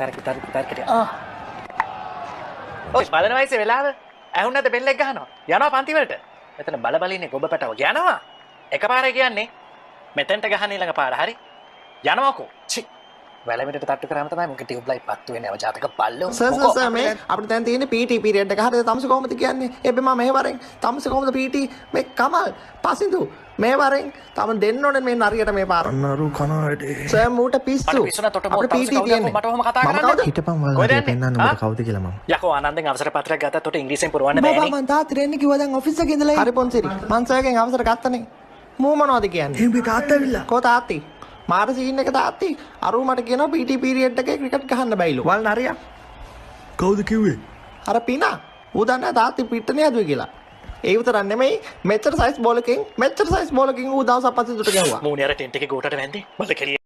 තරකට ඔය බලන වයසේ වෙලාව ඇහුන් නැද බෙල්ලෙක් ගහනවා යනවා පන්ති වලට මෙතන බල බල ඉන්නේ ගොබ පැටව යනවා එකපාරේ කියන්නේ මෙතෙන්ට ගහන්නේ ළඟ පාර හරි යනවාකෝ චි වැලමිටට තට්ටු කරාම තමයි මොකද ටියුබ් ලයිට් පත්තු වෙන්නේ අවජාතක බල්ලෝ සර් මේ අපිට දැන් තියෙන්නේ PT පීරියඩ් එක හරියට තමස කොහොමද කියන්නේ එබ්බේ මම මේ වරෙන් තමස කොහොමද PT මේ කමල් පසින්දු මේ වරෙන් තම දෙන්න ඕනේ මේ නරියට මේ පාර අන්නරු කනවැටේ සර් මූට පිස්සු අපිට PT තියෙන්නේ මට ඔහොම කතා කරන්නේ හිටපන් වල පෙන්නන්න මට කවුද කියලා මම යකෝ ආනන්දෙන් අවසර පත්‍රයක් ගත්තත් උට ඉංග්‍රීසියෙන් පුරවන්න බෑනේ මම තාත්ති රෙන්න කිව්වා දැන් ඔෆිස් එකේ ඉඳලා හරි පොන්සිරි මං සර්ගෙන් අවසර ගත්තනේ මූ මොනවද කියන්නේ මේ තාත්තා ඇවිල්ලා කෝ තාත්ති මාර සීන් එක තාත්ති අරු මට කියනවා PT පීරියඩ් එකේ ක්‍රිකට් ගහන්න බැයිලු වල් නරියා කවුද කිව්වේ අර පිනා ඌ දන්නේ තාත්ති පිට්ටනේ හදුවේ කියලා ඒ විතරක් නෙමෙයි මෙච්චර සයිස් බෝලකින් ඌ දවස් 5 දුරට ගැහුවා මූණේ අර ටෙන්ට් එකේ ගෝටට වැන්දේ බල කෙලිය